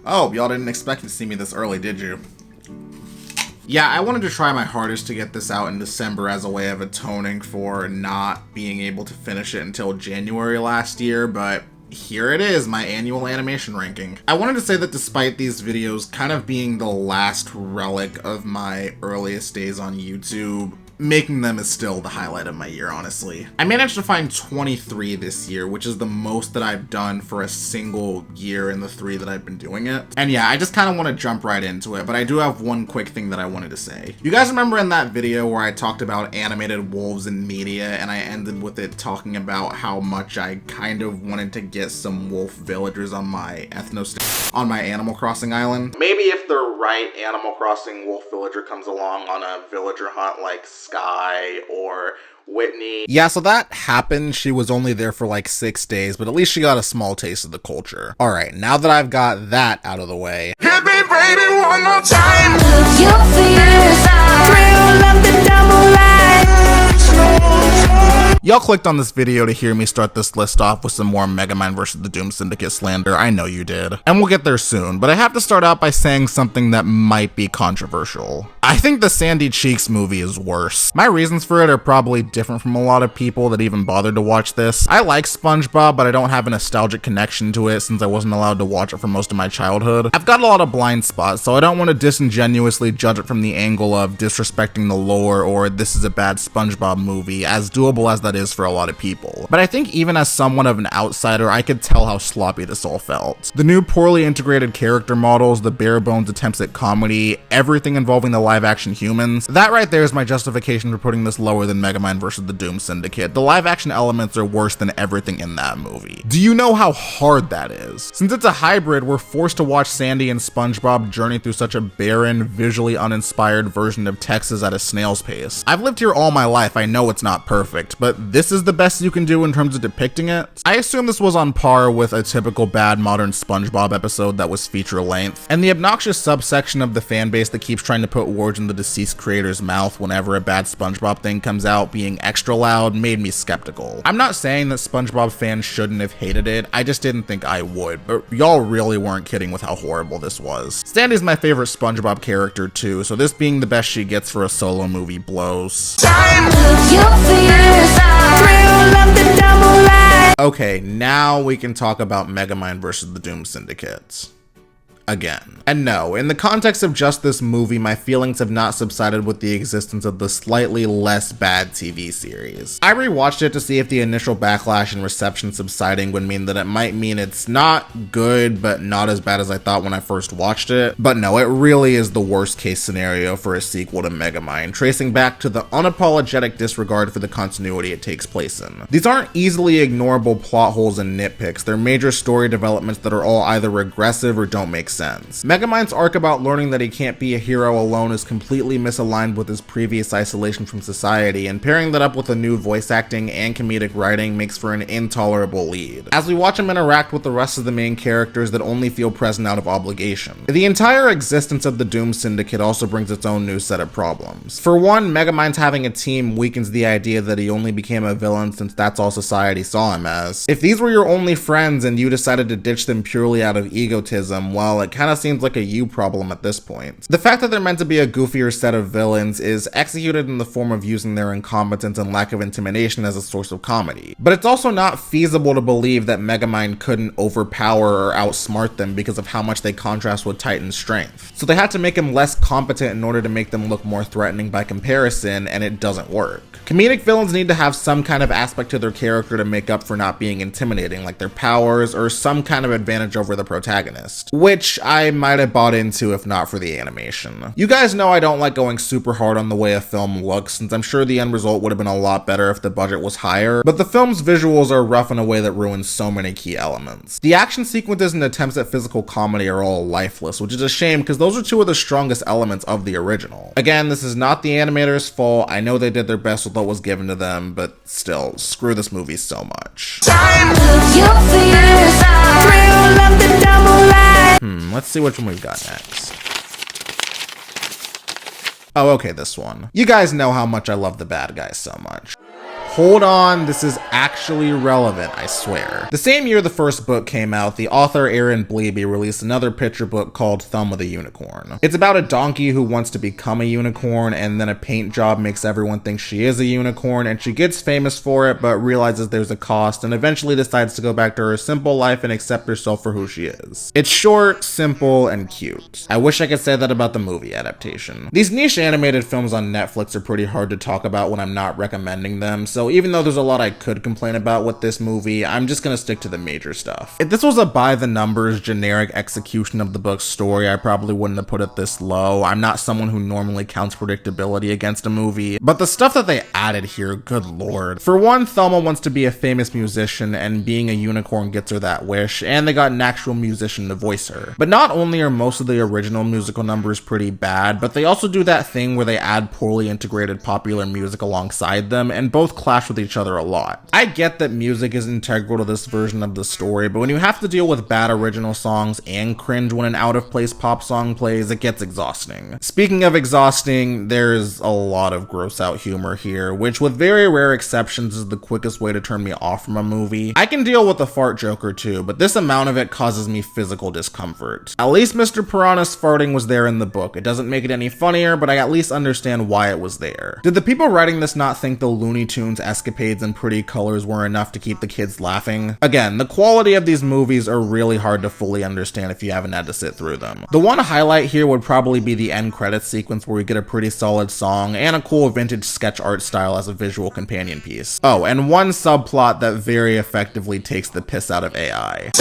Oh, y'all didn't expect to see me this early, did you? Yeah, I wanted to try my hardest to get this out in December as a way of atoning for not being able to finish it until January last year, but here it is, my annual animation ranking. I wanted to say that despite these videos kind of being the last relic of my earliest days on YouTube, making them is still the highlight of my year, honestly. I managed to find 23 this year, which is the most that I've done for a single year in the 3 that I've been doing it. And yeah, I just kind of want to jump right into it, but I do have one quick thing that I wanted to say. You guys remember in that video where I talked about animated wolves in media, and I ended with it talking about how much I kind of wanted to get some wolf villagers on my on my Animal Crossing island? Maybe if the right Animal Crossing wolf villager comes along on a villager hunt like Sky or Whitney. Yeah, so that happened. She was only there for like 6 days, but at least she got a small taste of the culture. All right, now that I've got that out of the way. Hit me, baby, one more time. Your fears are real, love the double life. Y'all clicked on this video to hear me start this list off with some more Megamind vs. the Doom Syndicate slander. I know you did. And we'll get there soon, but I have to start out by saying something that might be controversial. I think the Sandy Cheeks movie is worse. My reasons for it are probably different from a lot of people that even bothered to watch this. I like SpongeBob, but I don't have a nostalgic connection to it since I wasn't allowed to watch it for most of my childhood. I've got a lot of blind spots, so I don't want to disingenuously judge it from the angle of disrespecting the lore or this is a bad SpongeBob movie, as doable as that is for a lot of people. But I think even as somewhat of an outsider, I could tell how sloppy this all felt. The new poorly integrated character models, the bare bones attempts at comedy, everything involving the live action humans, that right there is my justification for putting this lower than Megamind vs. the Doom Syndicate. The live action elements are worse than everything in that movie. Do you know how hard that is? Since it's a hybrid, we're forced to watch Sandy and SpongeBob journey through such a barren, visually uninspired version of Texas at a snail's pace. I've lived here all my life, I know it's not perfect, but this is the best you can do in terms of depicting it. I assume this was on par with a typical bad modern SpongeBob episode that was feature length, and the obnoxious subsection of the fanbase that keeps trying to put words in the deceased creator's mouth whenever a bad SpongeBob thing comes out being extra loud made me skeptical. I'm not saying that SpongeBob fans shouldn't have hated it, I just didn't think I would, but y'all really weren't kidding with how horrible this was. Sandy's my favorite SpongeBob character too, so this being the best she gets for a solo movie blows. Okay, now we can talk about Megamind vs. the Doom Syndicate. Again. And no, in the context of just this movie, my feelings have not subsided with the existence of the slightly less bad TV series. I rewatched it to see if the initial backlash and reception subsiding would mean that it might mean it's not good, but not as bad as I thought when I first watched it. But no, it really is the worst case scenario for a sequel to Megamind, tracing back to the unapologetic disregard for the continuity it takes place in. These aren't easily ignorable plot holes and nitpicks, they're major story developments that are all either regressive or don't make sense. Megamind's arc about learning that he can't be a hero alone is completely misaligned with his previous isolation from society, and pairing that up with a new voice acting and comedic writing makes for an intolerable lead, as we watch him interact with the rest of the main characters that only feel present out of obligation. The entire existence of the Doom Syndicate also brings its own new set of problems. For one, Megamind's having a team weakens the idea that he only became a villain since that's all society saw him as. If these were your only friends and you decided to ditch them purely out of egotism, well, it kind of seems like a you problem at this point. The fact that they're meant to be a goofier set of villains is executed in the form of using their incompetence and lack of intimidation as a source of comedy. But it's also not feasible to believe that Megamind couldn't overpower or outsmart them because of how much they contrast with Titan's strength. So they had to make him less competent in order to make them look more threatening by comparison, and it doesn't work. Comedic villains need to have some kind of aspect to their character to make up for not being intimidating, like their powers or some kind of advantage over the protagonist, which I might have bought into if not for the animation. You guys know I don't like going super hard on the way a film looks, since I'm sure the end result would have been a lot better if the budget was higher, but the film's visuals are rough in a way that ruins so many key elements. The action sequences and attempts at physical comedy are all lifeless, which is a shame because those are two of the strongest elements of the original. Again, this is not the animators' fault, I know they did their best with what was given to them, but still, screw this movie so much. Let's see which one we've got next. Oh, okay, this one. You guys know how much I love the bad guys so much. Hold on, this is actually relevant, I swear. The same year the first book came out, the author Aaron Bleeby released another picture book called Thumb of the Unicorn. It's about a donkey who wants to become a unicorn, and then a paint job makes everyone think she is a unicorn, and she gets famous for it, but realizes there's a cost, and eventually decides to go back to her simple life and accept herself for who she is. It's short, simple, and cute. I wish I could say that about the movie adaptation. These niche animated films on Netflix are pretty hard to talk about when I'm not recommending them, so even though there's a lot I could complain about with this movie, I'm just gonna stick to the major stuff. If this was a by-the-numbers, generic execution of the book's story, I probably wouldn't have put it this low. I'm not someone who normally counts predictability against a movie, but the stuff that they added here, good lord. For one, Thelma wants to be a famous musician, and being a unicorn gets her that wish, and they got an actual musician to voice her. But not only are most of the original musical numbers pretty bad, but they also do that thing where they add poorly integrated popular music alongside them, and both clash with each other a lot. I get that music is integral to this version of the story, but when you have to deal with bad original songs and cringe when an out-of-place pop song plays, it gets exhausting. Speaking of exhausting, there's a lot of gross-out humor here, which with very rare exceptions is the quickest way to turn me off from a movie. I can deal with the fart joke or two, but this amount of it causes me physical discomfort. At least Mr. Piranha's farting was there in the book. It doesn't make it any funnier, but I at least understand why it was there. Did the people writing this not think the Looney Tunes escapades and pretty colors were enough to keep the kids laughing? Again, the quality of these movies are really hard to fully understand if you haven't had to sit through them. The one highlight here would probably be the end credits sequence where we get a pretty solid song and a cool vintage sketch art style as a visual companion piece. Oh, and one subplot that very effectively takes the piss out of AI.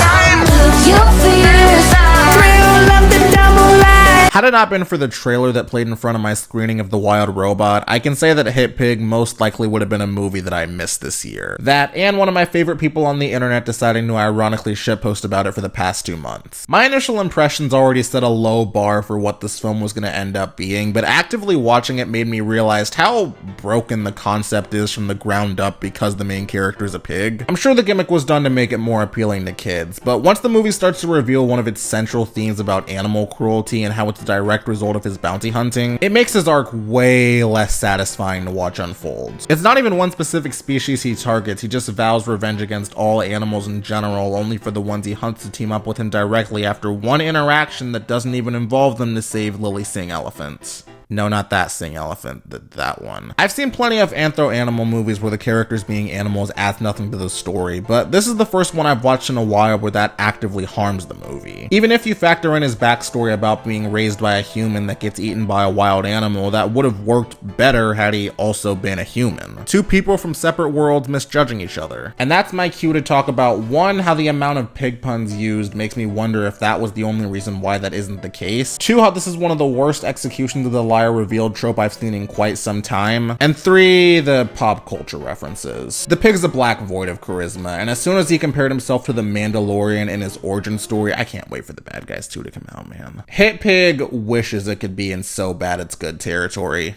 Had it not been for the trailer that played in front of my screening of The Wild Robot, I can say that Hit Pig most likely would have been a movie that I missed this year. That, and one of my favorite people on the internet deciding to ironically shitpost about it for the past 2 months. My initial impressions already set a low bar for what this film was going to end up being, but actively watching it made me realize how broken the concept is from the ground up because the main character is a pig. I'm sure the gimmick was done to make it more appealing to kids, but once the movie starts to reveal one of its central themes about animal cruelty and how it's a direct result of his bounty hunting, it makes his arc way less satisfying to watch unfold. It's not even one specific species he targets, he just vows revenge against all animals in general, only for the ones he hunts to team up with him directly after one interaction that doesn't even involve them to save Lily Sing elephants. No, not that Sing elephant, that one. I've seen plenty of anthro-animal movies where the characters being animals adds nothing to the story, but this is the first one I've watched in a while where that actively harms the movie. Even if you factor in his backstory about being raised by a human that gets eaten by a wild animal, that would have worked better had he also been a human. Two people from separate worlds misjudging each other. And that's my cue to talk about, one, how the amount of pig puns used makes me wonder if that was the only reason why that isn't the case. Two, how this is one of the worst executions of the liar revealed trope I've seen in quite some time. And three, the pop culture references. The pig's a black void of charisma, and as soon as he compared himself to the Mandalorian in his origin story, I can't wait for the Bad Guys 2 to come out, man. Hit Pig wishes it could be in so bad it's good territory.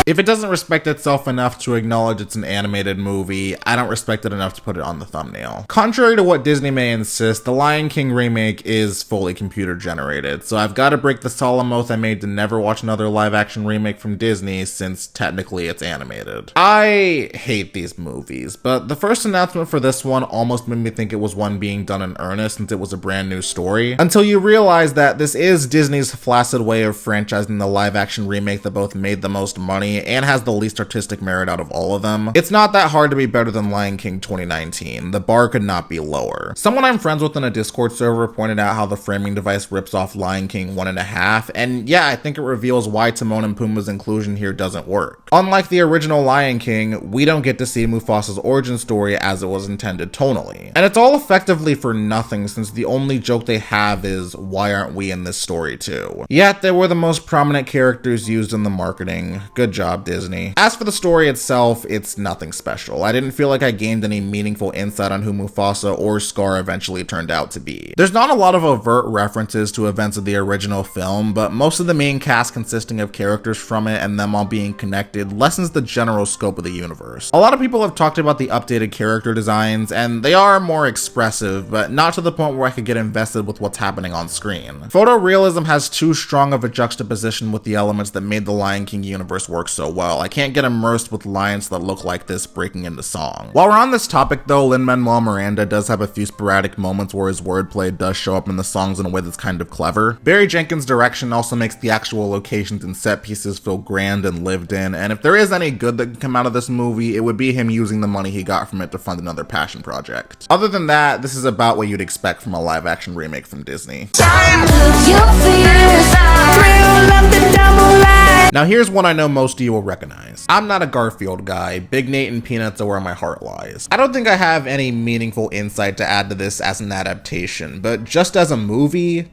If it doesn't respect itself enough to acknowledge it's an animated movie, I don't respect it enough to put it on the thumbnail. Contrary to what Disney may insist, the Lion King remake is fully computer generated, so I've got to break the solemn oath I made to never watch another live action remake from Disney since technically it's animated. I hate these movies, but the first announcement for this one almost made me think it was one being done in earnest since it was a brand new story, until you realize that this is Disney's flaccid way of franchising the live action remake that both made the most money and has the least artistic merit out of all of them. It's not that hard to be better than Lion King 2019. The bar could not be lower. Someone I'm friends with in a Discord server pointed out how the framing device rips off Lion King 1.5, and yeah, I think it reveals why Timon and Pumbaa's inclusion here doesn't work. Unlike the original Lion King, we don't get to see Mufasa's origin story as it was intended tonally. And it's all effectively for nothing since the only joke they have is, why aren't we in this story too? Yet they were the most prominent characters used in the marketing. Good job, Disney. As for the story itself, it's nothing special. I didn't feel like I gained any meaningful insight on who Mufasa or Scar eventually turned out to be. There's not a lot of overt references to events of the original film, but most of the main cast consisting of characters from it and them all being connected lessens the general scope of the universe. A lot of people have talked about the updated character designs, and they are more expressive, but not to the point where I could get invested with what's happening on screen. Photorealism has too strong of a juxtaposition with the elements that made the Lion King universe work so well. I can't get immersed with lions that look like this breaking into song. While we're on this topic though, Lin-Manuel Miranda does have a few sporadic moments where his wordplay does show up in the songs in a way that's kind of clever. Barry Jenkins' direction also makes the actual locations and set pieces feel grand and lived in, and if there is any good that can come out of this movie, it would be him using the money he got from it to fund another passion project. Other than that, this is about what you'd expect from a live-action remake from Disney. Now here's one I know most of you will recognize. I'm not a Garfield guy. Big Nate and Peanuts are where my heart lies. I don't think I have any meaningful insight to add to this as an adaptation, but just as a movie,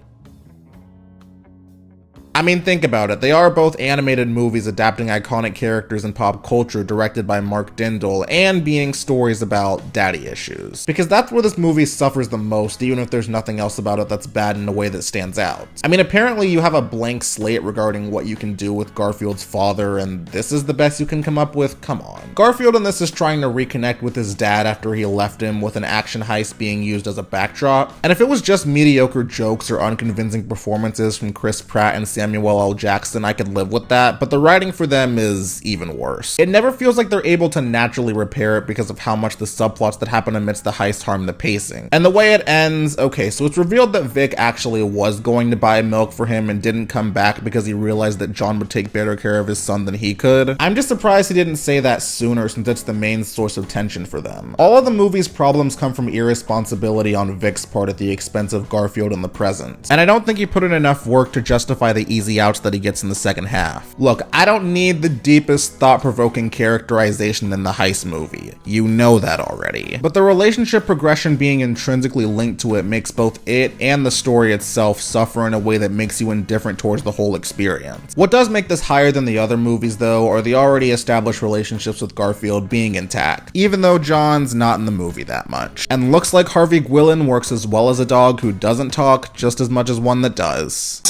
I mean, think about it. They are both animated movies adapting iconic characters in pop culture directed by Mark Dindal and being stories about daddy issues. Because that's where this movie suffers the most, even if there's nothing else about it that's bad in a way that stands out. I mean, apparently you have a blank slate regarding what you can do with Garfield's father, and this is the best you can come up with? Come on. Garfield in this is trying to reconnect with his dad after he left him, with an action heist being used as a backdrop. And if it was just mediocre jokes or unconvincing performances from Chris Pratt and Samuel L. Jackson, I could live with that, but the writing for them is even worse. It never feels like they're able to naturally repair it because of how much the subplots that happen amidst the heist harm the pacing. And the way it ends, okay, so it's revealed that Vic actually was going to buy milk for him and didn't come back because he realized that John would take better care of his son than he could. I'm just surprised he didn't say that sooner, since it's the main source of tension for them. All of the movie's problems come from irresponsibility on Vic's part at the expense of Garfield in the present. And I don't think he put in enough work to justify the easy outs that he gets in the second half. Look, I don't need the deepest thought-provoking characterization in the heist movie. You know that already. But the relationship progression being intrinsically linked to it makes both it and the story itself suffer in a way that makes you indifferent towards the whole experience. What does make this higher than the other movies though are the already established relationships with Garfield being intact, even though John's not in the movie that much. And looks like Harvey Guillen works as well as a dog who doesn't talk just as much as one that does.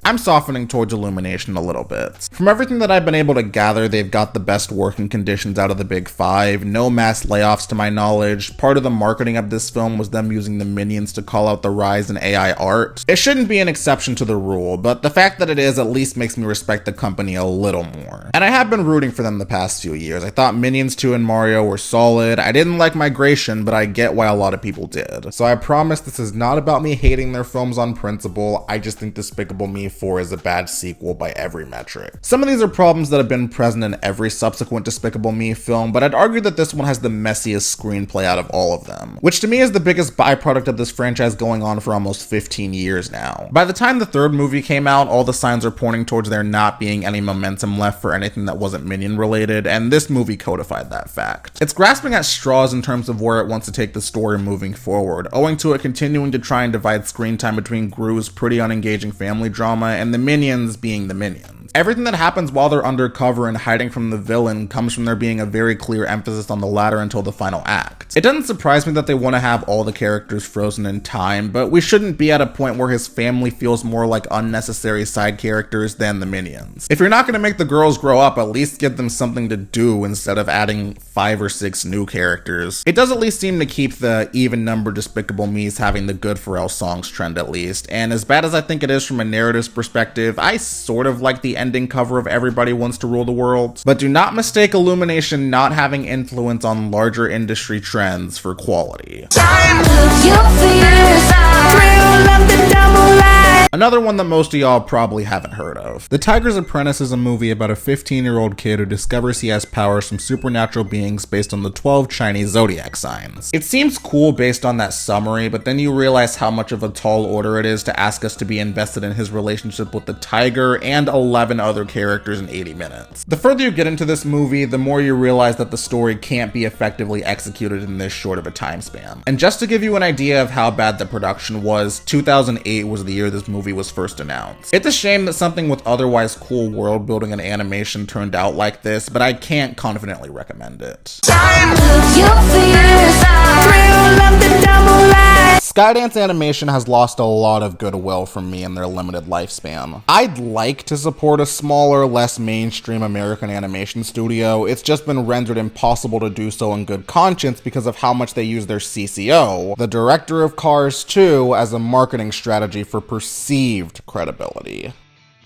I'm softening towards Illumination a little bit. From everything that I've been able to gather, they've got the best working conditions out of the big five, no mass layoffs to my knowledge. Part of the marketing of this film was them using the Minions to call out the rise in AI art. It shouldn't be an exception to the rule, but the fact that it is at least makes me respect the company a little more. And I have been rooting for them the past few years. I thought Minions 2 and Mario were solid. I didn't like Migration, but I get why a lot of people did. So I promise this is not about me hating their films on principle. I just think Despicable Me 4 is a bad sequel by every metric. Some of these are problems that have been present in every subsequent Despicable Me film, but I'd argue that this one has the messiest screenplay out of all of them, which to me is the biggest byproduct of this franchise going on for almost 15 years now. By the time the third movie came out, all the signs are pointing towards there not being any momentum left for anything that wasn't Minion related, and this movie codified that fact. It's grasping at straws in terms of where it wants to take the story moving forward, owing to it continuing to try and divide screen time between Gru's pretty unengaging family drama and the Minions being the Minions. Everything that happens while they're undercover and hiding from the villain comes from there being a very clear emphasis on the latter until the final act. It doesn't surprise me that they want to have all the characters frozen in time, but we shouldn't be at a point where his family feels more like unnecessary side characters than the Minions. If you're not going to make the girls grow up, at least give them something to do instead of adding 5 or 6 new characters. It does at least seem to keep the even-numbered Despicable Me's having the Good for El songs trend at least, and as bad as I think it is from a narrative's perspective, I sort of like the ending cover of Everybody Wants to Rule the World. But do not mistake Illumination not having influence on larger industry trends for quality. Another one that most of y'all probably haven't heard of. The Tiger's Apprentice is a movie about a 15-year-old kid who discovers he has powers from supernatural beings based on the 12 Chinese zodiac signs. It seems cool based on that summary, but then you realize how much of a tall order it is to ask us to be invested in his relationship with the tiger and 11 other characters in 80 minutes. The further you get into this movie, the more you realize that the story can't be effectively executed in this short of a time span. And just to give you an idea of how bad the production was, 2008 was the year this movie was first announced. It's a shame that something with otherwise cool world building and animation turned out like this, but I can't confidently recommend it. Skydance Animation has lost a lot of goodwill from me in their limited lifespan. I'd like to support a smaller, less mainstream American animation studio. It's just been rendered impossible to do so in good conscience because of how much they use their CCO, the director of Cars 2, as a marketing strategy for perceived credibility.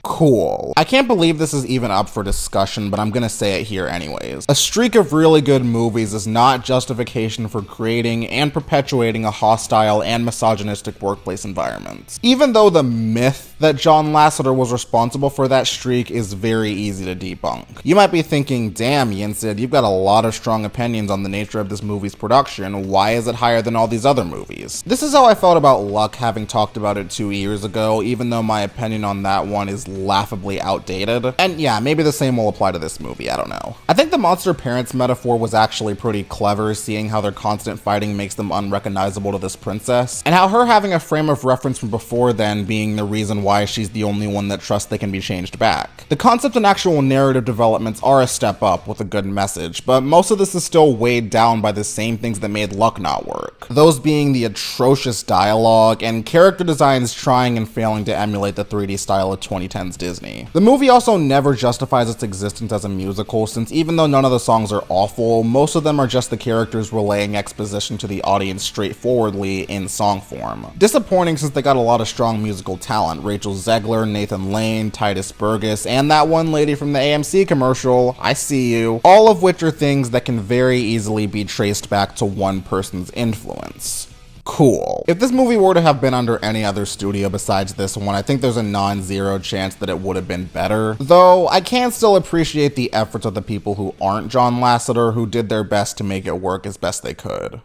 Cool. I can't believe this is even up for discussion, but I'm gonna say it here anyways. A streak of really good movies is not justification for creating and perpetuating a hostile and misogynistic workplace environment. Even though the myth that John Lasseter was responsible for that streak is very easy to debunk. You might be thinking, damn YINSED, you've got a lot of strong opinions on the nature of this movie's production. Why is it higher than all these other movies? This is how I felt about Luck, having talked about it 2 years ago, even though my opinion on that one is laughably outdated. And yeah, maybe the same will apply to this movie, I don't know. I think the monster parents metaphor was actually pretty clever, seeing how their constant fighting makes them unrecognizable to this princess, and how her having a frame of reference from before then being the reason why she's the only one that trusts they can be changed back. The concept and actual narrative developments are a step up with a good message, but most of this is still weighed down by the same things that made Luck not work. Those being the atrocious dialogue and character designs trying and failing to emulate the 3D style of 2010s Disney. The movie also never justifies its existence as a musical, since even though none of the songs are awful, most of them are just the characters relaying exposition to the audience straightforwardly in song form. Disappointing, since they got a lot of strong musical talent: Rachel Zegler, Nathan Lane, Titus Burgess, and that one lady from the AMC commercial, I See You, all of which are things that can very easily be traced back to one person's influence. Cool. If this movie were to have been under any other studio besides this one, I think there's a non-zero chance that it would have been better. Though, I can still appreciate the efforts of the people who aren't John Lasseter, who did their best to make it work as best they could.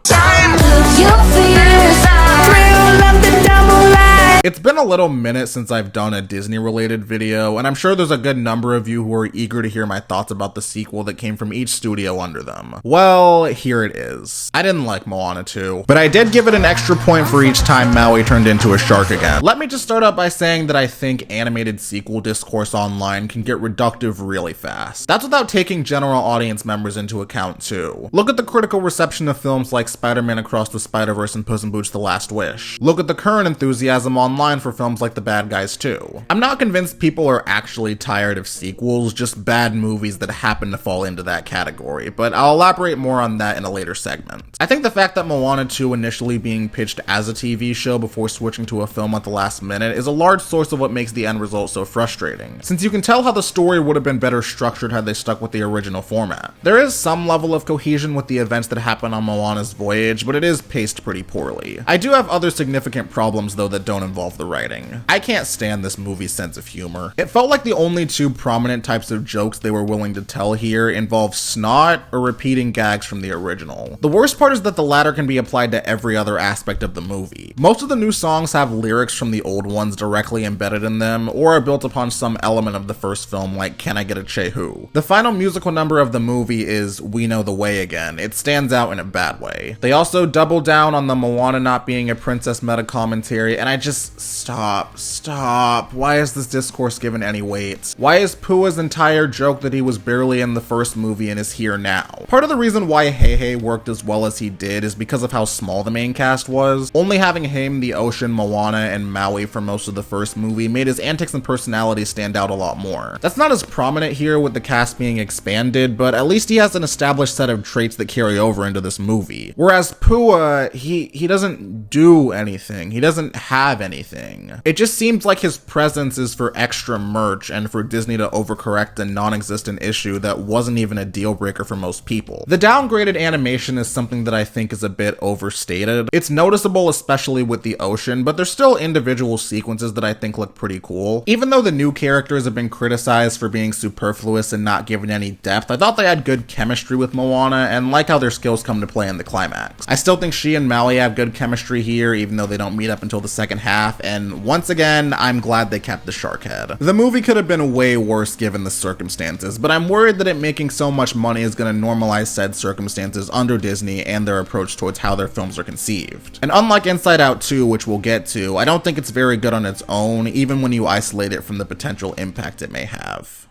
It's been a little minute since I've done a Disney-related video, and I'm sure there's a good number of you who are eager to hear my thoughts about the sequel that came from each studio under them. Well, here it is. I didn't like Moana 2, but I did give it an extra point for each time Maui turned into a shark again. Let me just start out by saying that I think animated sequel discourse online can get reductive really fast. That's without taking general audience members into account too. Look at the critical reception of films like Spider-Man Across the Spider-Verse and Puss in Boots: The Last Wish. Look at the current enthusiasm online for films like The Bad Guys 2. I'm not convinced people are actually tired of sequels, just bad movies that happen to fall into that category, but I'll elaborate more on that in a later segment. I think the fact that Moana 2 initially being pitched as a TV show before switching to a film at the last minute is a large source of what makes the end result so frustrating, since you can tell how the story would have been better structured had they stuck with the original format. There is some level of cohesion with the events that happen on Moana's voyage, but it is paced pretty poorly. I do have other significant problems though that don't involve the writing. I can't stand this movie's sense of humor. It felt like the only two prominent types of jokes they were willing to tell here involve snot or repeating gags from the original. The worst part is that the latter can be applied to every other aspect of the movie. Most of the new songs have lyrics from the old ones directly embedded in them, or are built upon some element of the first film, like Can I Get a Che-Who? The final musical number of the movie is We Know the Way Again. It stands out in a bad way. They also double down on the Moana not being a princess meta commentary, and I just stop. Why is this discourse given any weight? Why is Pua's entire joke that he was barely in the first movie and is here now? Part of the reason why Heihei worked as well as he did is because of how small the main cast was. Only having him, the ocean, Moana, and Maui for most of the first movie made his antics and personality stand out a lot more. That's not as prominent here with the cast being expanded, but at least he has an established set of traits that carry over into this movie. Whereas Pua, he doesn't do anything. He doesn't have anything. It just seems like his presence is for extra merch and for Disney to overcorrect a non-existent issue that wasn't even a deal breaker for most people. The downgraded animation is something that I think is a bit overstated. It's noticeable, especially with the ocean, but there's still individual sequences that I think look pretty cool. Even though the new characters have been criticized for being superfluous and not given any depth, I thought they had good chemistry with Moana and like how their skills come to play in the climax. I still think she and Maui have good chemistry here, even though they don't meet up until the second half, and once again, I'm glad they kept the shark head. The movie could have been way worse given the circumstances, but I'm worried that it making so much money is going to normalize said circumstances under Disney and their approach towards how their films are conceived. And unlike Inside Out 2, which we'll get to, I don't think it's very good on its own, even when you isolate it from the potential impact it may have.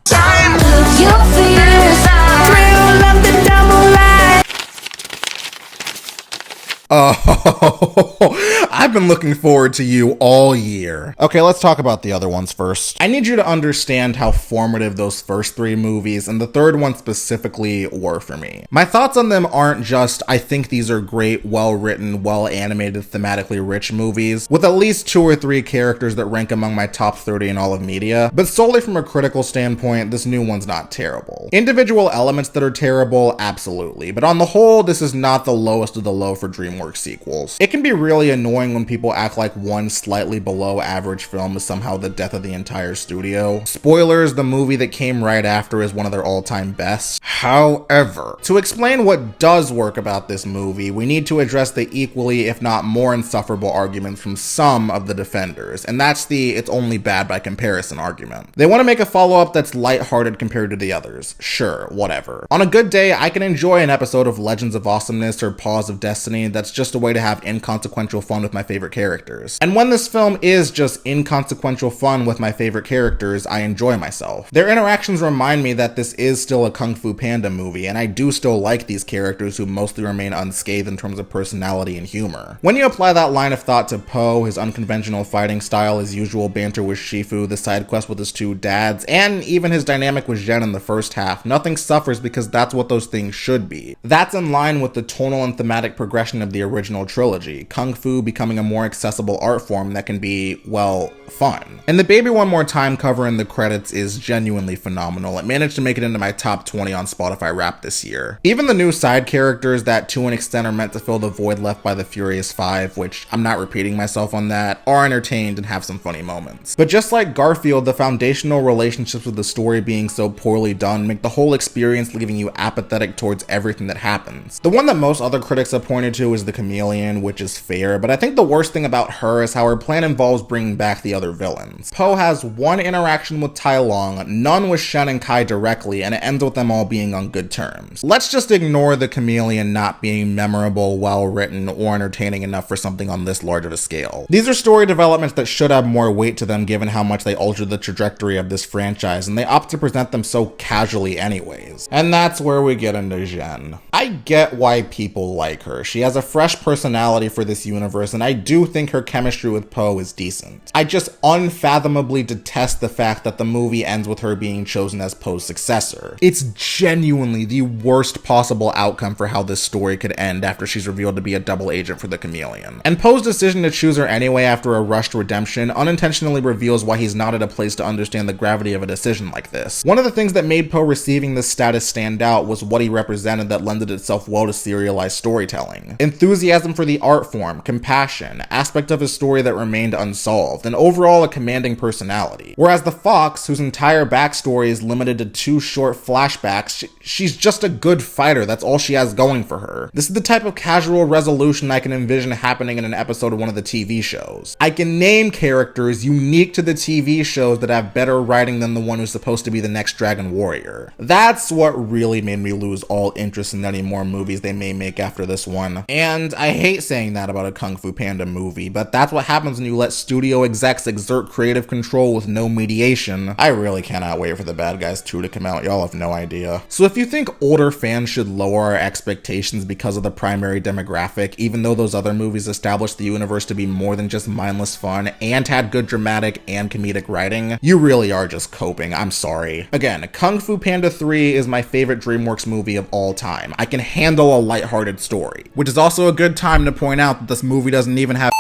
Oh, I've been looking forward to you all year. Okay, let's talk about the other ones first. I need you to understand how formative those first 3 movies and the third one specifically were for me. My thoughts on them aren't just, I think these are great, well-written, well-animated, thematically rich movies, with at least 2 or 3 characters that rank among my top 30 in all of media, but solely from a critical standpoint, this new one's not terrible. Individual elements that are terrible, absolutely, but on the whole, this is not the lowest of the low for DreamWorks sequels. It can be really annoying when people act like one slightly below average film is somehow the death of the entire studio. Spoilers, the movie that came right after is one of their all-time best. However, to explain what does work about this movie, we need to address the equally, if not more insufferable arguments from some of the defenders, and that's the it's only bad by comparison argument. They want to make a follow-up that's lighthearted compared to the others. Sure, whatever. On a good day, I can enjoy an episode of Legends of Awesomeness or Paws of Destiny that's just a way to have inconsequential fun with my favorite characters. And when this film is just inconsequential fun with my favorite characters, I enjoy myself. Their interactions remind me that this is still a Kung Fu Panda movie, and I do still like these characters who mostly remain unscathed in terms of personality and humor. When you apply that line of thought to Po, his unconventional fighting style, his usual banter with Shifu, the side quest with his 2 dads, and even his dynamic with Zhen in the first half, nothing suffers because that's what those things should be. That's in line with the tonal and thematic progression of the original trilogy, Kung Fu becoming a more accessible art form that can be, well, fun. And the Baby One More Time cover in the credits is genuinely phenomenal. It managed to make it into my top 20 on Spotify Wrapped this year. Even the new side characters that to an extent are meant to fill the void left by the Furious 5, which I'm not repeating myself on that, are entertained and have some funny moments. But just like Garfield, the foundational relationships with the story being so poorly done make the whole experience leaving you apathetic towards everything that happens. The one that most other critics have pointed to is the Chameleon, which is fair, but I think the worst thing about her is how her plan involves bringing back the other villains. Po has one interaction with Tai Long, none with Shen and Kai directly, and it ends with them all being on good terms. Let's just ignore the Chameleon not being memorable, well-written, or entertaining enough for something on this large of a scale. These are story developments that should have more weight to them given how much they alter the trajectory of this franchise, and they opt to present them so casually anyways. And that's where we get into Zhen. I get why people like her. She has a fresh personality for this universe, and I do think her chemistry with Po is decent. I just unfathomably detest the fact that the movie ends with her being chosen as Po's successor. It's genuinely the worst possible outcome for how this story could end after she's revealed to be a double agent for the Chameleon. And Po's decision to choose her anyway after a rushed redemption unintentionally reveals why he's not at a place to understand the gravity of a decision like this. One of the things that made Po receiving this status stand out was what he represented that lended itself well to serialized storytelling. Enthusiasm for the art form, compassion, aspect of his story that remained unsolved, and overall a commanding personality. Whereas the Fox, whose entire backstory is limited to 2 short flashbacks, she's just a good fighter, that's all she has going for her. This is the type of casual resolution I can envision happening in an episode of one of the TV shows. I can name characters unique to the TV shows that have better writing than the one who's supposed to be the next Dragon Warrior. That's what really made me lose all interest in any more movies they may make after this one. And I hate saying that about a Kung Fu Panda movie, but that's what happens when you let studio execs exert creative control with no mediation. I really cannot wait for The Bad Guys 2 to come out, y'all have no idea. So if you think older fans should lower our expectations because of the primary demographic, even though those other movies established the universe to be more than just mindless fun and had good dramatic and comedic writing, you really are just coping, I'm sorry. Again, Kung Fu Panda 3 is my favorite DreamWorks movie of all time. I can handle a lighthearted story, which is also a good time to point out that this movie doesn't even have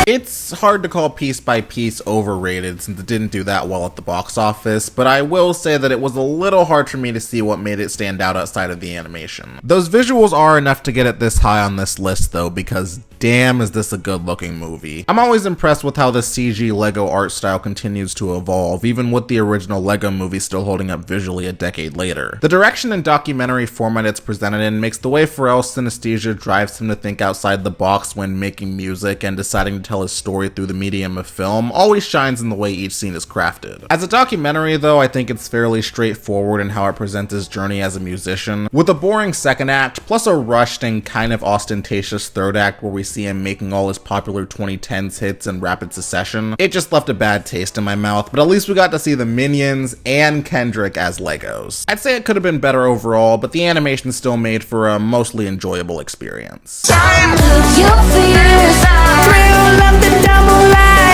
It's hard to call Piece by Piece overrated since it didn't do that well at the box office, but I will say that it was a little hard for me to see what made it stand out outside of the animation. Those visuals are enough to get it this high on this list though, because damn is this a good looking movie. I'm always impressed with how the CG Lego art style continues to evolve, even with the original Lego movie still holding up visually a decade later. The direction and documentary format it's presented in makes the way Pharrell's synesthesia drives him to think outside the box when making music and deciding to tell tell his story through the medium of film always shines in the way each scene is crafted. As a documentary though, I think it's fairly straightforward in how it presents his journey as a musician, with a boring second act, plus a rushed and kind of ostentatious third act where we see him making all his popular 2010s hits in rapid succession. It just left a bad taste in my mouth, but at least we got to see the Minions and Kendrick as Legos. I'd say it could have been better overall, but the animation still made for a mostly enjoyable experience.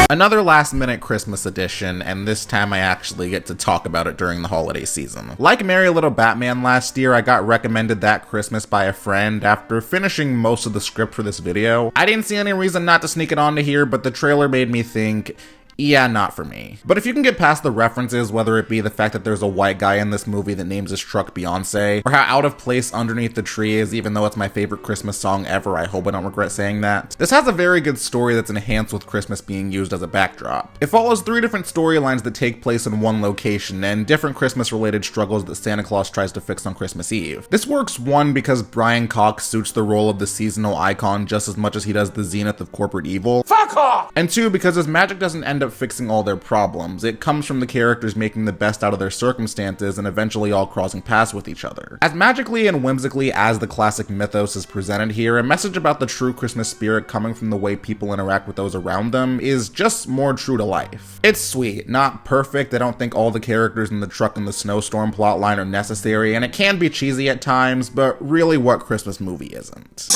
Another last-minute Christmas edition, and this time I actually get to talk about it during the holiday season. Like Merry Little Batman last year, I got recommended That Christmas by a friend after finishing most of the script for this video. I didn't see any reason not to sneak it onto here, but the trailer made me think, yeah, not for me. But if you can get past the references, whether it be the fact that there's a white guy in this movie that names his truck Beyonce, or how out of place Underneath the Tree is, even though it's my favorite Christmas song ever, I hope I don't regret saying that. This has a very good story that's enhanced with Christmas being used as a backdrop. It follows 3 different storylines that take place in one location, and different Christmas-related struggles that Santa Claus tries to fix on Christmas Eve. This works, 1, because Brian Cox suits the role of the seasonal icon just as much as he does the zenith of corporate evil. Fuck off! And 2, because his magic doesn't end up fixing all their problems. It comes from the characters making the best out of their circumstances and eventually all crossing paths with each other. As magically and whimsically as the classic mythos is presented here, a message about the true Christmas spirit coming from the way people interact with those around them is just more true to life. It's sweet, not perfect. I don't think all the characters in the truck and the snowstorm plotline are necessary, and it can be cheesy at times, but really what Christmas movie isn't?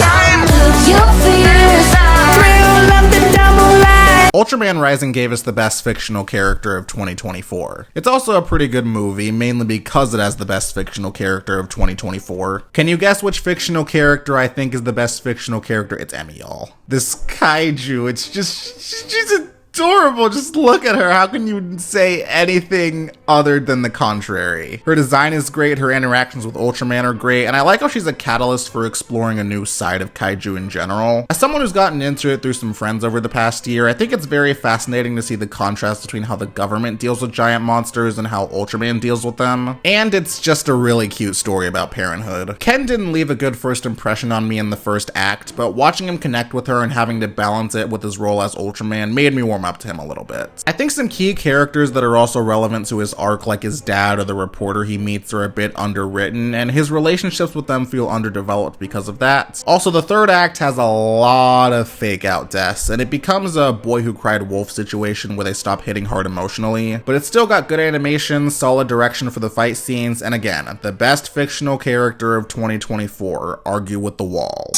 Ultraman Rising gave us the best fictional character of 2024. It's also a pretty good movie, mainly because it has the best fictional character of 2024. Can you guess which fictional character I think is the best fictional character? It's Emmy, y'all. This kaiju, she's adorable. Just look at her. How can you say anything other than the contrary? Her design is great, her interactions with Ultraman are great, and I like how she's a catalyst for exploring a new side of kaiju in general. As someone who's gotten into it through some friends over the past year, I think it's very fascinating to see the contrast between how the government deals with giant monsters and how Ultraman deals with them. And it's just a really cute story about parenthood. Ken didn't leave a good first impression on me in the first act, but watching him connect with her and having to balance it with his role as Ultraman made me warm up to him a little bit. I think some key characters that are also relevant to his arc, like his dad or the reporter he meets, are a bit underwritten, and his relationships with them feel underdeveloped because of that. Also, the third act has a lot of fake out deaths, and it becomes a Boy Who Cried Wolf situation where they stop hitting hard emotionally, but it's still got good animation, solid direction for the fight scenes, and again, the best fictional character of 2024, argue with the wall.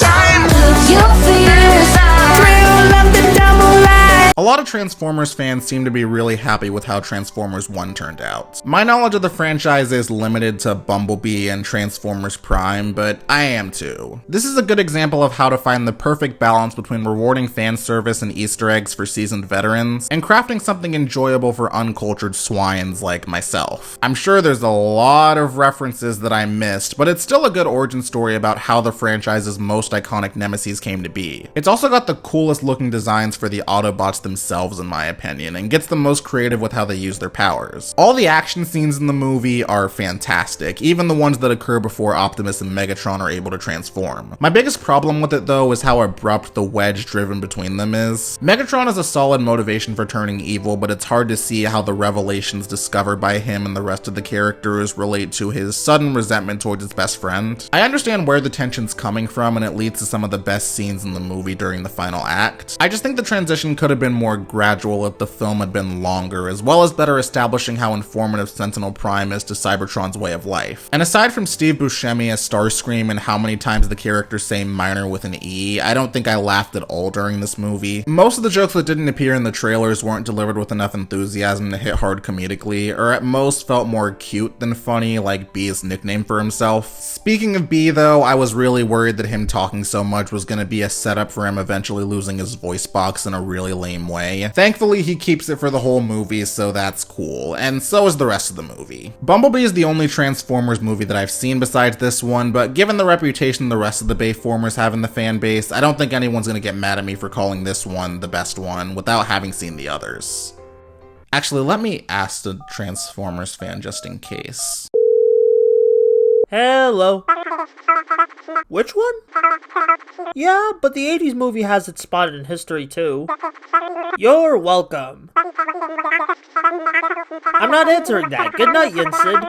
A lot of Transformers fans seem to be really happy with how Transformers 1 turned out. My knowledge of the franchise is limited to Bumblebee and Transformers Prime, but I am too. This is a good example of how to find the perfect balance between rewarding fan service and Easter eggs for seasoned veterans, and crafting something enjoyable for uncultured swines like myself. I'm sure there's a lot of references that I missed, but it's still a good origin story about how the franchise's most iconic nemesis came to be. It's also got the coolest looking designs for the Autobots themselves, in my opinion, and gets the most creative with how they use their powers. All the action scenes in the movie are fantastic, even the ones that occur before Optimus and Megatron are able to transform. My biggest problem with it though is how abrupt the wedge driven between them is. Megatron is a solid motivation for turning evil, but it's hard to see how the revelations discovered by him and the rest of the characters relate to his sudden resentment towards his best friend. I understand where the tension's coming from, and it leads to some of the best scenes in the movie during the final act. I just think the transition could have been more gradual if the film had been longer, as well as better establishing how informative Sentinel Prime is to Cybertron's way of life. And aside from Steve Buscemi as Starscream and how many times the characters say minor with an E, I don't think I laughed at all during this movie. Most of the jokes that didn't appear in the trailers weren't delivered with enough enthusiasm to hit hard comedically, or at most felt more cute than funny, like Bee's nickname for himself. Speaking of Bee though, I was really worried that him talking so much was gonna be a setup for him eventually losing his voice box in a really lame way. Thankfully, he keeps it for the whole movie, so that's cool, and so is the rest of the movie. Bumblebee is the only Transformers movie that I've seen besides this one, but given the reputation the rest of the Bayformers have in the fan base, I don't think anyone's gonna get mad at me for calling this one the best one without having seen the others. Actually, let me ask the Transformers fan just in case. Hello. Which one? Yeah, but the 80s movie has its spot in history too. You're welcome. I'm not answering that. Good night, YINSED.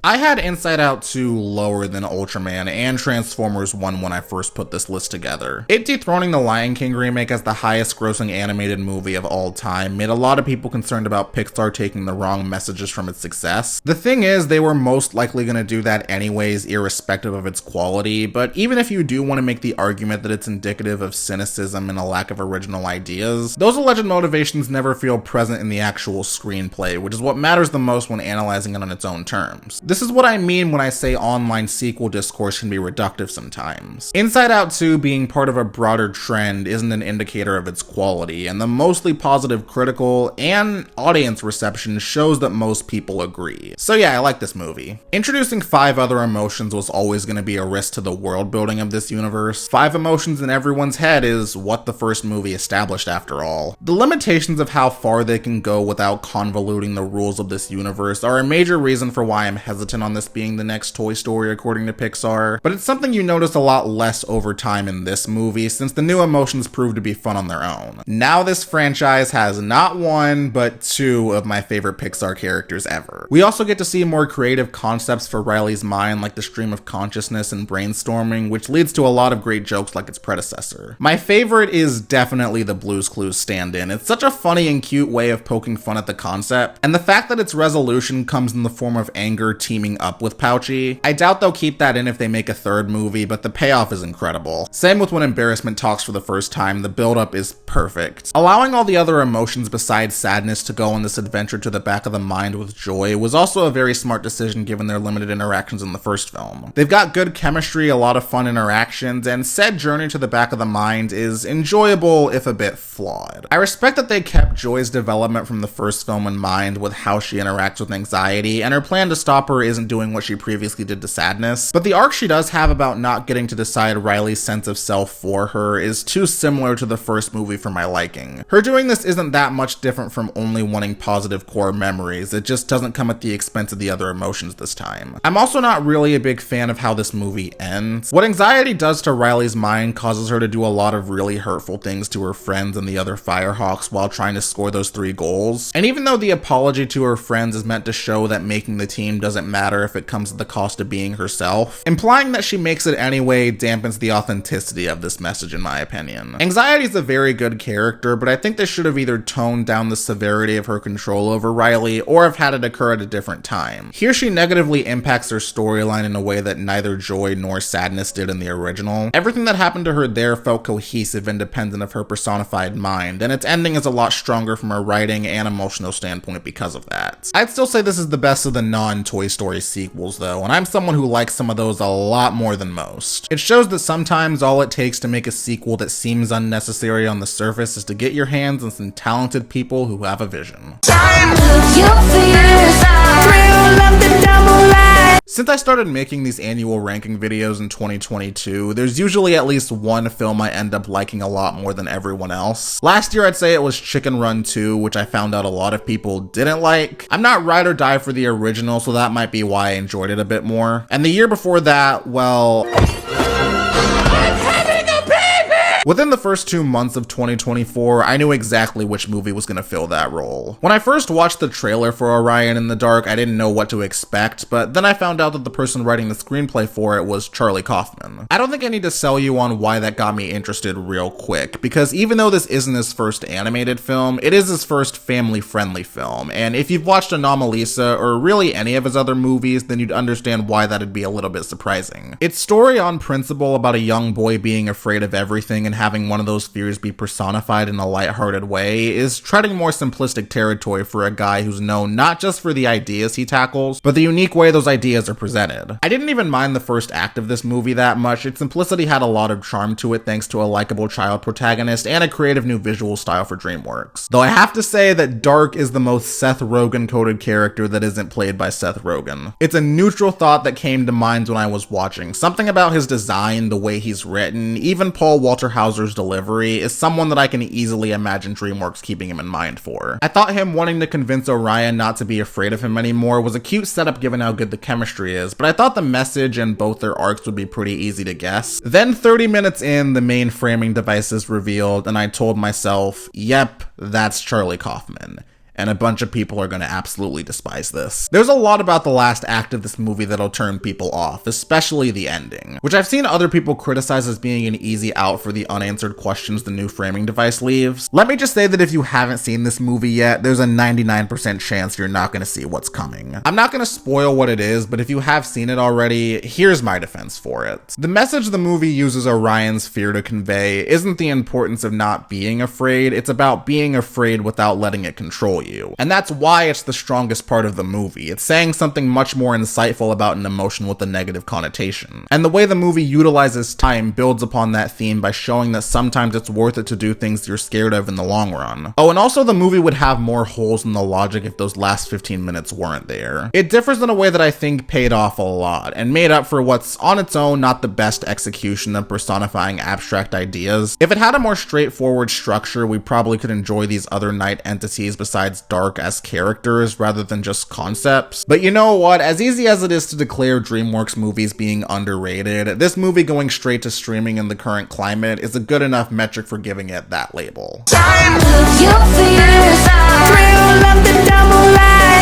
I had Inside Out 2 lower than Ultraman and Transformers 1 when I first put this list together. It dethroning the Lion King remake as the highest grossing animated movie of all time made a lot of people concerned about Pixar taking the wrong messages from its success. The thing is, they were most likely going to do that anyways, irrespective of its quality, but even if you do want to make the argument that it's indicative of cynicism and a lack of original ideas, those alleged motivations never feel present in the actual screenplay, which is what matters the most when analyzing it on its own terms. This is what I mean when I say online sequel discourse can be reductive sometimes. Inside Out 2 being part of a broader trend isn't an indicator of its quality, and the mostly positive critical and audience reception shows that most people agree. So yeah, I like this movie. Introducing 5 other emotions was always going to be a risk to the world building of this universe. 5 emotions in everyone's head is what the first movie established after all. The limitations of how far they can go without convoluting the rules of this universe are a major reason for why I'm hesitant on this being the next Toy Story according to Pixar, but it's something you notice a lot less over time in this movie since the new emotions prove to be fun on their own. Now this franchise has not 1, but 2 of my favorite Pixar characters ever. We also get to see more creative concepts for Riley's mind like the stream of consciousness and brainstorming, which leads to a lot of great jokes like its predecessor. My favorite is definitely the Blue's Clues stand-in. It's such a funny and cute way of poking fun at the concept, and the fact that its resolution comes in the form of anger teaming up with Pouchy. I doubt they'll keep that in if they make a 3rd movie, but the payoff is incredible. Same with when embarrassment talks for the first time, the build-up is perfect. Allowing all the other emotions besides sadness to go on this adventure to the back of the mind with joy was also a very smart decision given their limited interactions in the first film. They've got good chemistry, a lot of fun interactions, and said journey to the back of the mind is enjoyable if a bit flawed. I respect that they kept Joy's development from the first film in mind with how she interacts with anxiety, and her plan to stop her isn't doing what she previously did to sadness, but the arc she does have about not getting to decide Riley's sense of self for her is too similar to the first movie for my liking. Her doing this isn't that much different from only wanting positive core memories, it just doesn't come at the expense of the other emotions this time. I'm also not really a big fan of how this movie ends. What anxiety does to Riley's mind causes her to do a lot of really hurtful things to her friends and the other Firehawks while trying to score those 3 goals. And even though the apology to her friends is meant to show that making the team doesn't matter if it comes at the cost of being herself, implying that she makes it anyway dampens the authenticity of this message in my opinion. Anxiety is a very good character, but I think they should have either toned down the severity of her control over Riley or have had it occur at a different time. Here she negatively impacts her storyline in a way that neither joy nor sadness did in the original. Everything that happened to her there felt cohesive independent of her personified mind, and its ending is a lot stronger from a writing and emotional standpoint because of that. I'd still say this is the best of the non-Toy Story sequels though, and I'm someone who likes some of those a lot more than most. It shows that sometimes all it takes to make a sequel that seems unnecessary on the surface is to get your hands on some talented people who have a vision. Since I started making these annual ranking videos in 2022, there's usually at least one film I end up liking a lot more than everyone else. Last year I'd say it was Chicken Run 2, which I found out a lot of people didn't like. I'm not ride or die for the original, so that might be why I enjoyed it a bit more. And the year before that, well... Within the first 2 months of 2024, I knew exactly which movie was going to fill that role. When I first watched the trailer for Orion in the Dark, I didn't know what to expect, but then I found out that the person writing the screenplay for it was Charlie Kaufman. I don't think I need to sell you on why that got me interested real quick, because even though this isn't his first animated film, it is his first family-friendly film, and if you've watched Anomalisa or really any of his other movies, then you'd understand why that'd be a little bit surprising. It's story on principle about a young boy being afraid of everything and having one of those fears be personified in a lighthearted way is treading more simplistic territory for a guy who's known not just for the ideas he tackles, but the unique way those ideas are presented. I didn't even mind the first act of this movie that much. Its simplicity had a lot of charm to it thanks to a likable child protagonist and a creative new visual style for DreamWorks. Though I have to say that Dark is the most Seth Rogen-coded character that isn't played by Seth Rogen. It's a neutral thought that came to mind when I was watching. Something about his design, the way he's written, even Paul Walter Hauser's delivery is someone that I can easily imagine DreamWorks keeping him in mind for. I thought him wanting to convince Orion not to be afraid of him anymore was a cute setup given how good the chemistry is, but I thought the message and both their arcs would be pretty easy to guess. Then 30 minutes in, the main framing device is revealed, and I told myself, yep, that's Charlie Kaufman. And a bunch of people are going to absolutely despise this. There's a lot about the last act of this movie that'll turn people off, especially the ending, which I've seen other people criticize as being an easy out for the unanswered questions the new framing device leaves. Let me just say that if you haven't seen this movie yet, there's a 99% chance you're not going to see what's coming. I'm not going to spoil what it is, but if you have seen it already, here's my defense for it. The message the movie uses Orion's fear to convey isn't the importance of not being afraid, it's about being afraid without letting it control you. And that's why it's the strongest part of the movie. It's saying something much more insightful about an emotion with a negative connotation. And the way the movie utilizes time builds upon that theme by showing that sometimes it's worth it to do things you're scared of in the long run. Oh, and also the movie would have more holes in the logic if those last 15 minutes weren't there. It differs in a way that I think paid off a lot, and made up for what's on its own not the best execution of personifying abstract ideas. If it had a more straightforward structure, we probably could enjoy these other night entities besides dark as characters rather than just concepts. But you know what? As easy as it is to declare DreamWorks movies being underrated, this movie going straight to streaming in the current climate is a good enough metric for giving it that label.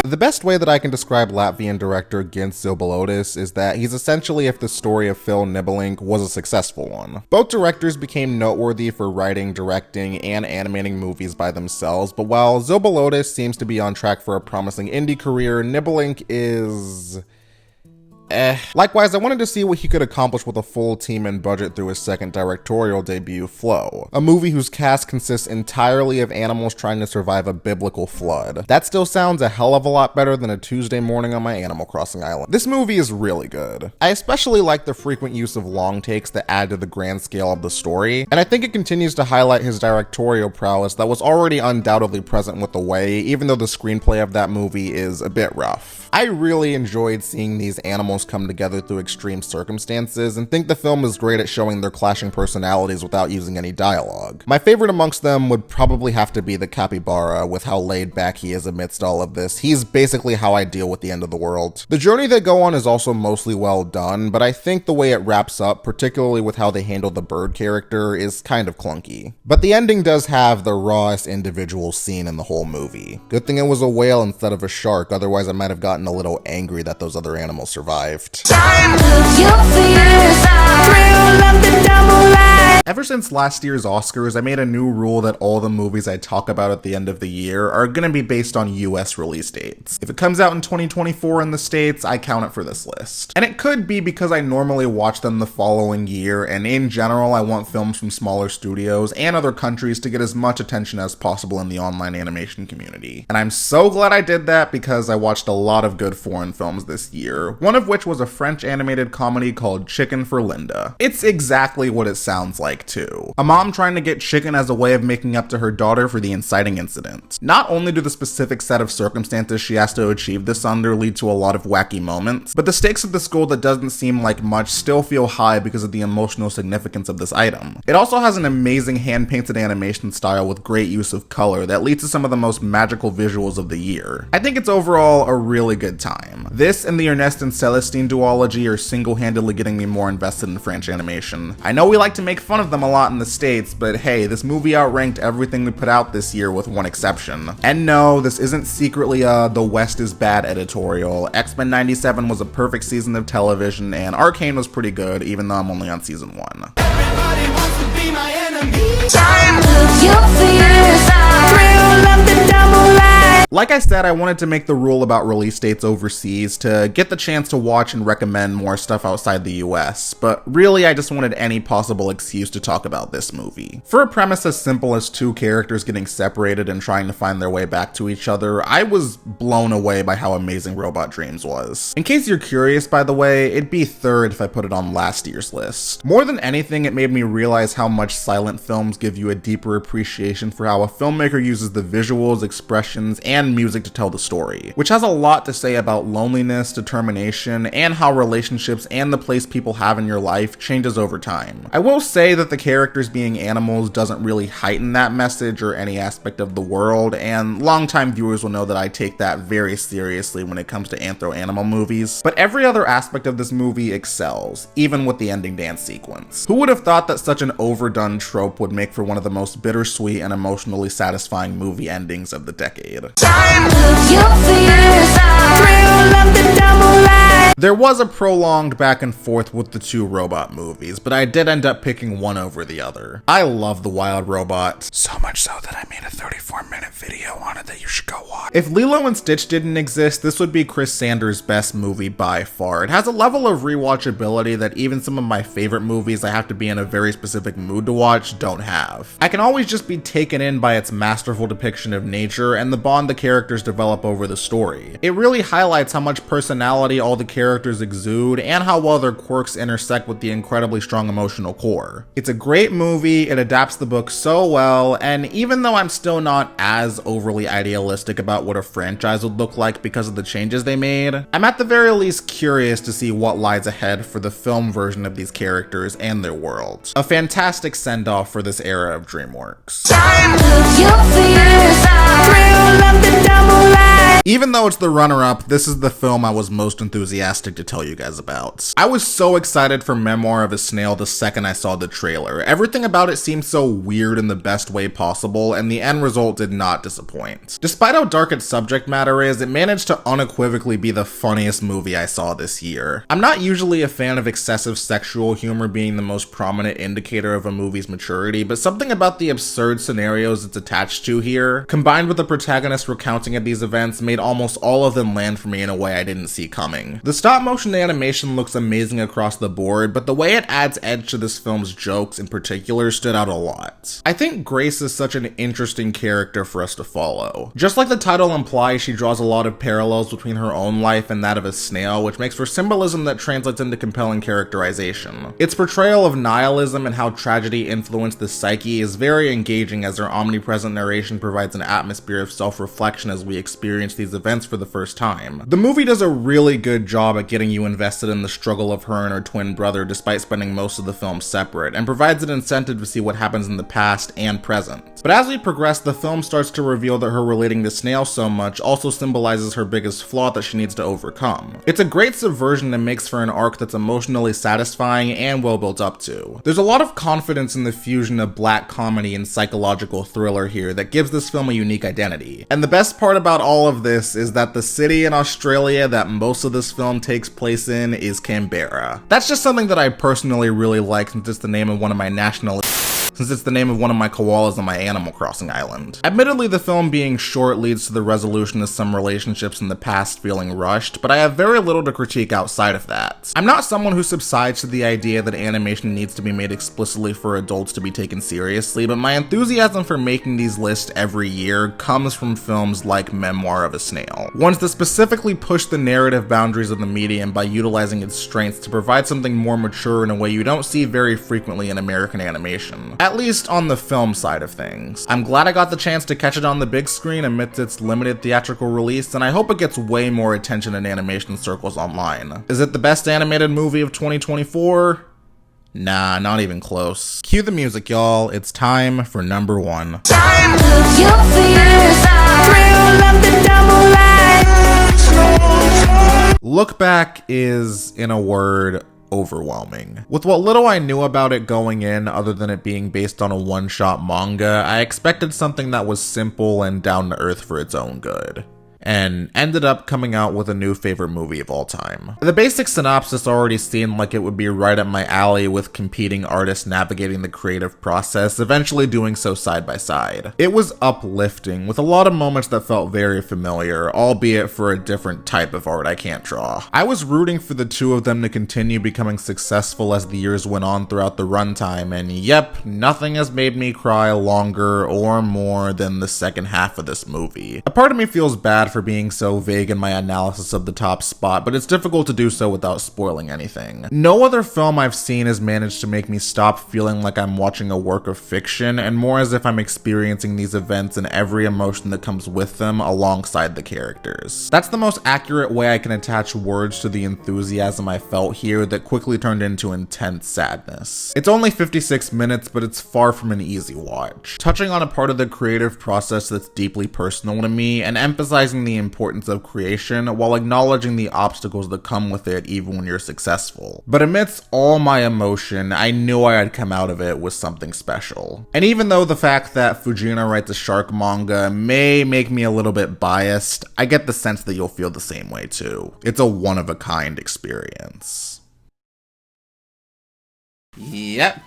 The best way that I can describe Latvian director YINSED is that he's essentially if the story of Phil Nibbelink was a successful one. Both directors became noteworthy for writing, directing, and animating movies by themselves, but while Zobolodis seems to be on track for a promising indie career, Nibbelink is... Likewise, I wanted to see what he could accomplish with a full team and budget through his second directorial debut, Flow, a movie whose cast consists entirely of animals trying to survive a biblical flood. That still sounds a hell of a lot better than a Tuesday morning on my Animal Crossing island. This movie is really good. I especially like the frequent use of long takes that add to the grand scale of the story, and I think it continues to highlight his directorial prowess that was already undoubtedly present with The Way, even though the screenplay of that movie is a bit rough. I really enjoyed seeing these animals come together through extreme circumstances, and think the film is great at showing their clashing personalities without using any dialogue. My favorite amongst them would probably have to be the capybara, with how laid back he is amidst all of this. He's basically how I deal with the end of the world. The journey they go on is also mostly well done, but I think the way it wraps up, particularly with how they handle the bird character, is kind of clunky. But the ending does have the rawest individual scene in the whole movie. Good thing it was a whale instead of a shark, otherwise I might have gotten a little angry that those other animals survived. Ever since last year's Oscars, I made a new rule that all the movies I talk about at the end of the year are gonna be based on US release dates. If it comes out in 2024 in the States, I count it for this list. And it could be because I normally watch them the following year, and in general, I want films from smaller studios and other countries to get as much attention as possible in the online animation community. And I'm so glad I did that because I watched a lot of good foreign films this year, one of which was a French animated comedy called Chicken for Linda. It's exactly what it sounds like too. A mom trying to get chicken as a way of making up to her daughter for the inciting incident. Not only do the specific set of circumstances she has to achieve this under lead to a lot of wacky moments, but the stakes of this goal that doesn't seem like much still feel high because of the emotional significance of this item. It also has an amazing hand-painted animation style with great use of color that leads to some of the most magical visuals of the year. I think it's overall a really good time. This and the Ernest and Celestine duology are single-handedly getting me more invested in French animation. I know we like to make fun of them a lot in the States, but hey, this movie outranked everything we put out this year with one exception. And no, this isn't secretly a The West is Bad editorial. X-Men 97 was a perfect season of television, and Arcane was pretty good, even though I'm only on season 1. Everybody wants to be my enemy. Like I said, I wanted to make the rule about release dates overseas to get the chance to watch and recommend more stuff outside the US, but really I just wanted any possible excuse to talk about this movie. For a premise as simple as two characters getting separated and trying to find their way back to each other, I was blown away by how amazing Robot Dreams was. In case you're curious, by the way, it'd be third if I put it on last year's list. More than anything, it made me realize how much silent films give you a deeper appreciation for how a filmmaker uses the visuals, expressions, and and music to tell the story, which has a lot to say about loneliness, determination, and how relationships and the place people have in your life changes over time. I will say that the characters being animals doesn't really heighten that message or any aspect of the world, and longtime viewers will know that I take that very seriously when it comes to anthro-animal movies, but every other aspect of this movie excels, even with the ending dance sequence. Who would have thought that such an overdone trope would make for one of the most bittersweet and emotionally satisfying movie endings of the decade? There was a prolonged back and forth with the two robot movies, but I did end up picking one over the other. I love The Wild Robot, so much so that I made a 34-minute video on it that you should go watch. If Lilo and Stitch didn't exist, this would be Chris Sanders' best movie by far. It has a level of rewatchability that even some of my favorite movies I have to be in a very specific mood to watch don't have. I can always just be taken in by its masterful depiction of nature and the bond the characters develop over the story. It really highlights how much personality all the characters exude and how well their quirks intersect with the incredibly strong emotional core. It's a great movie, it adapts the book so well, and even though I'm still not as overly idealistic about what a franchise would look like because of the changes they made, I'm at the very least curious to see what lies ahead for the film version of these characters and their worlds. A fantastic send-off for this era of DreamWorks. Even though it's the runner-up, this is the film I was most enthusiastic to tell you guys about. I was so excited for Memoir of a Snail the second I saw the trailer. Everything about it seemed so weird in the best way possible, and the end result did not disappoint. Despite how dark its subject matter is, it managed to unequivocally be the funniest movie I saw this year. I'm not usually a fan of excessive sexual humor being the most prominent indicator of a movie's maturity, but something about the absurd scenarios it's attached to here, combined with the protagonist recounting of these events, made almost all of them land for me in a way I didn't see coming. The stop motion animation looks amazing across the board, but the way it adds edge to this film's jokes in particular stood out a lot. I think Grace is such an interesting character for us to follow. Just like the title implies, she draws a lot of parallels between her own life and that of a snail, which makes for symbolism that translates into compelling characterization. Its portrayal of nihilism and how tragedy influenced the psyche is very engaging, as her omnipresent narration provides an atmosphere of self-reflection as we experience these events for the first time. The movie does a really good job at getting you invested in the struggle of her and her twin brother despite spending most of the film separate, and provides an incentive to see what happens in the past and present. But as we progress, the film starts to reveal that her relating to Snail so much also symbolizes her biggest flaw that she needs to overcome. It's a great subversion and makes for an arc that's emotionally satisfying and well built up to. There's a lot of confidence in the fusion of black comedy and psychological thriller here that gives this film a unique identity. And the best part about all of this is that the city in Australia that most of this film takes place in is Canberra. That's just something that I personally really like, since it's the name of one of my koalas on my Animal Crossing island. Admittedly, the film being short leads to the resolution of some relationships in the past feeling rushed, but I have very little to critique outside of that. I'm not someone who subsides to the idea that animation needs to be made explicitly for adults to be taken seriously, but my enthusiasm for making these lists every year comes from films like Memoir of a Snail. Ones that specifically push the narrative boundaries of the medium by utilizing its strengths to provide something more mature in a way you don't see very frequently in American animation. At least on the film side of things. I'm glad I got the chance to catch it on the big screen amidst its limited theatrical release, and I hope it gets way more attention in animation circles online. Is it the best animated movie of 2024? Nah, not even close. Cue the music, y'all. It's time for number one. Look Back is, in a word, overwhelming. With what little I knew about it going in, other than it being based on a one-shot manga, I expected something that was simple and down to earth for its own good, and ended up coming out with a new favorite movie of all time. The basic synopsis already seemed like it would be right up my alley, with competing artists navigating the creative process, eventually doing so side by side. It was uplifting, with a lot of moments that felt very familiar, albeit for a different type of art I can't draw. I was rooting for the two of them to continue becoming successful as the years went on throughout the runtime, and yep, nothing has made me cry longer or more than the second half of this movie. A part of me feels bad bad for being so vague in my analysis of the top spot, but it's difficult to do so without spoiling anything. No other film I've seen has managed to make me stop feeling like I'm watching a work of fiction, and more as if I'm experiencing these events and every emotion that comes with them alongside the characters. That's the most accurate way I can attach words to the enthusiasm I felt here that quickly turned into intense sadness. It's only 56 minutes, but it's far from an easy watch, touching on a part of the creative process that's deeply personal to me and emphasizing the importance of creation while acknowledging the obstacles that come with it even when you're successful. But amidst all my emotion, I knew I'd come out of it with something special. And even though the fact that Fujina writes a shark manga may make me a little bit biased, I get the sense that you'll feel the same way too. It's a one-of-a-kind experience. Yep.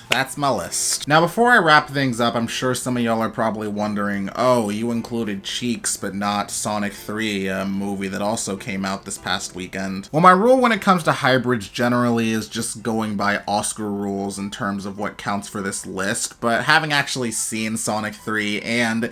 That's my list. Now, before I wrap things up, I'm sure some of y'all are probably wondering, oh, you included Cheeks, but not Sonic 3, a movie that also came out this past weekend. Well, my rule when it comes to hybrids generally is just going by Oscar rules in terms of what counts for this list, but having actually seen Sonic 3 and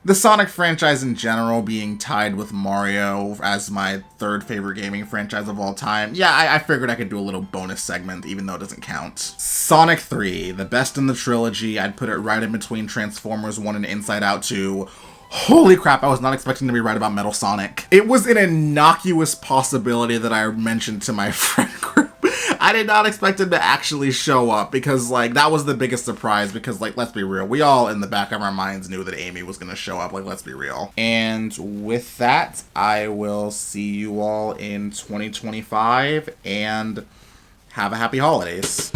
the Sonic franchise in general being tied with Mario as my third favorite gaming franchise of all time, yeah, I figured I could do a little bonus segment even though it doesn't count. Sonic 3, the best in the trilogy. I'd put it right in between Transformers 1 and Inside Out 2. Holy crap, I was not expecting to be right about Metal Sonic. It was an innocuous possibility that I mentioned to my friend group. I did not expect him to actually show up because, like, that was the biggest surprise because, like, let's be real. We all in the back of our minds knew that Amy was going to show up. Like, let's be real. And with that, I will see you all in 2025 and have a happy holidays.